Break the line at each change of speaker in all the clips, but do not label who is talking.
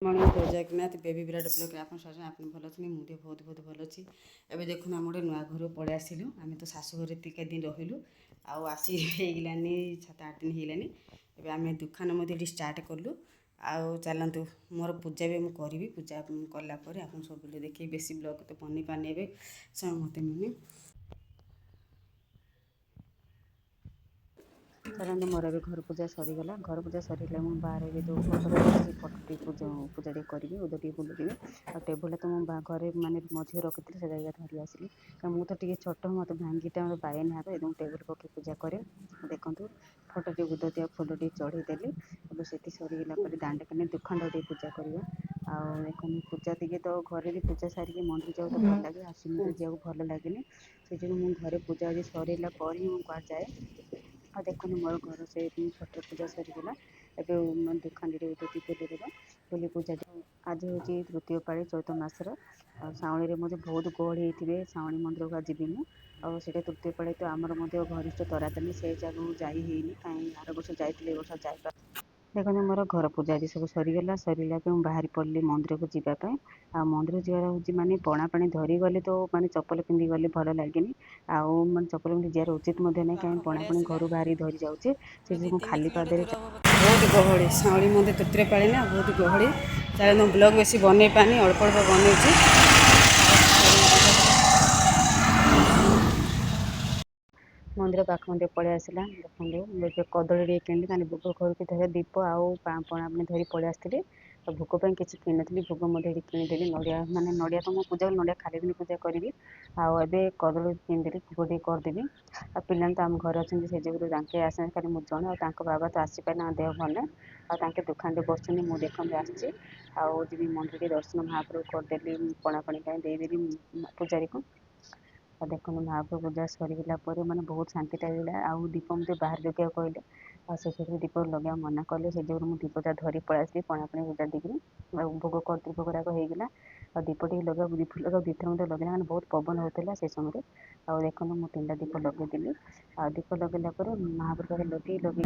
मणि जय Jagannath baby Virat blog आप आप भल अच्छे मुझे बहुत बहुत भल अच्छी एवं देखुन आम गोटे नुआ घर पलि आसलु आम तो शाशु घर टिके दिन रहिलु आसी होगलानी 7-8 दिन होगलानी एवं आम दुकान स्टार्ट कलु आउ चलतु मोर पूजा भी मुझे करी पूजा कलापर आप सब वीडियो देखिए बेसी ब्लॉग तो बनी पाने समय मत मिलूनी चलते मोर भी घर पूजा सरीगला घर पूजा सरीगला मुझे बाहर भी जो फटो फटोटी पूजा करी उदय बुलूबी आ टेबुल तो मुझे घरे मानने मझे रखी से जगह धरी आसली मुझे तो छोट मत भांगीटा मतलब पाएनि हाथ एकदम टेबुल पकड़ पूजा कै देखूँ फटोटी उदय फुलटी चढ़ईदेली अब से सरीगला दांडे कने दुखंड टे पूजा करवा आखुन पूजा टे तो घरे भी पूजा सारिक मंदिर जाऊ तो भल लगे आसमी तो जाऊँ भल लगे से जो मुझे घरे पूजा सरला मुझे जाए आ देखो मोर घर से छठ पूजा सरीगला एवं दुखानी उदती बुलेर बुली पूजा आज हूँ तृतीय पाड़ी चैत मासर साउणी मुझे बहुत गहली होते साउणी मंदिर को जी मुझे तृतीय पाड़ी तो आमर घनिष्ठ तरातानी से जगह जाइए कहीं आर वर्ष जाइए वर्ष जापर देखो मोर घर पूजा आज सब सरीगला सरला बाहरी पड़ी मंदिर को जीवाई आ मंदिर जीवार हूँ मानने पणा पानी धरी गले तो मानने चप्पल पिंधि गले भल लगे आउ मान चप्पल पिंधि जीवार उचित नहीं कहीं पणा पानी घर बाहरी धरी जाऊे से खाली पादे बहुत गहली साउली मंदिर तृतीय पाड़ी ना बहुत गहली चलो ब्लॉग बेसी बनई पानी अल्प अल्प बनई मंदिर पाख मंदिर पलि आसला देखते कदली किणली कहीं भोग घर की धर दीप आउ पणा पानी धरी पलि आसती भोग किसी किनी भोग किनीदेली नड़िया मानने नड़िया तो मुझे पूजा नड़िया खाली दिन पूजा करी आए कदली किनीदेली भोग टे करदेवी आ पिला तो आम घर अच्छे से जो आस खाली मुझे जड़े बाबा तो आसीपारे देह भल आके दुकान बस मुझे देखते आसी जी मंदिर दर्शन महाप्रभु करदेली पणा पानी कहीं देदेली पूजारी को देखो महाप्रभु पूजा सरीगला मैंने बहुत शांति लगे आउ दीप मुझे बाहर जगह कहले से दीप लगे मना कले से जो मुझे दीपटा धरी पलि आसली पणा पानी पूजा दी भोग कर भोग गुड़ाक होगा आ दीप टे लगे दीप लगे दीप मत लगे मैंने बहुत पवन होता से समय आ देखो मुझे 3टा दीप लगेदेली आ दीप लगेला महाप्रभु लगे लगे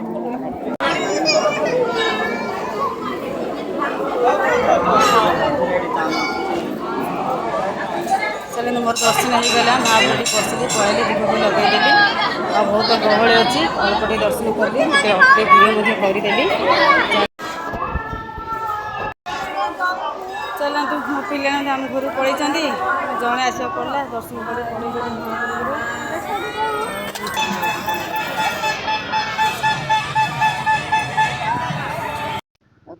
चलो मोर दर्शन होगा महाप्रभु पशि पहले दीप को लगेदेली आ बहुत गहली अच्छी अल्पटे दर्शन कली अल्पटे भिडियो करदेली चलतु मो पिला आम घर पलि जड़े आस पड़ा दर्शन कर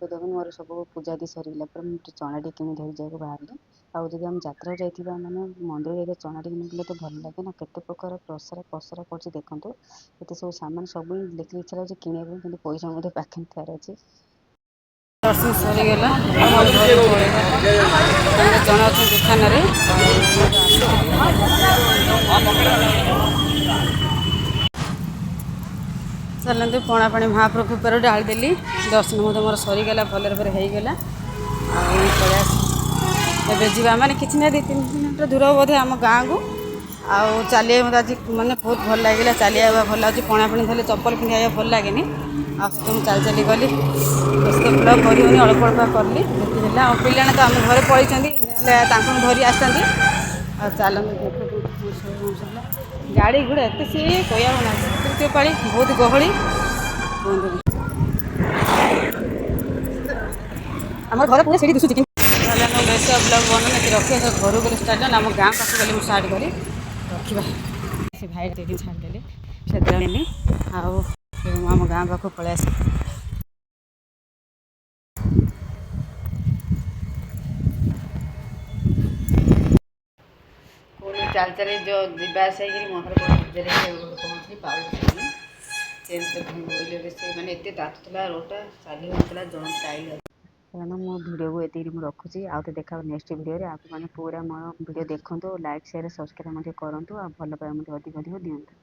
देखो मोर सब पूजा दी सरीगला मुझे चनाटी कि धरी जाए बाहर आउ जब आम यात्रा जाइए मैंने मंदिर चनाटी किले तो भल लगे ना केते प्रकार प्रसार पसरा पड़ी देखूँ ये सब सामान सब देखिए इच्छा लगे कि पैसा मुझे पाखे थार अच्छे दर्शन सरीगला जन अच्छे दुकान चलते पणा पानी महाप्रभु पर ढालदेली दर्शन मुझे मोर सरीगला भलर भर होगला पलि एवं जावा मैंने कि 2-3 किलोमीटर दूर बोधे आम गाँ को आउ चलिए मत आज मैंने बहुत भल लगे चलिए भल लगे पणा पानी धरले चप्पल पिंधा भल लगे मुझे चली गली बेस तो ब्लॉग करी अल्प अल्प कली देखिए पिला तो आम घर पलि धरी आसती चलते गाड़ी घोड़ा एत सी कहना तृतीय पाड़ी बहुत गहली आम घर पूरा सीढ़ी दिशुची बेस ब्लॉग बन रखिए घर को स्टार्ट आम गाँ पास गली मुझे स्टार्ट करी रखा से भाई छाड़देली से आम गाँ पाख पलि आस चाल चल जो जावास महाप्रभु पहुँचली पानी चेंज कर मैंने एत तातुला रोडा चली होता जन टाइल चलो मो वीडियो को ये रखुची आउ तो देखा नेक्स्ट वीडियो रे आप मैंने पूरा मो वीडियो देखो लाइक शेयर सब्सक्राइब करूँ आ भल पाए अधिक दिंतु।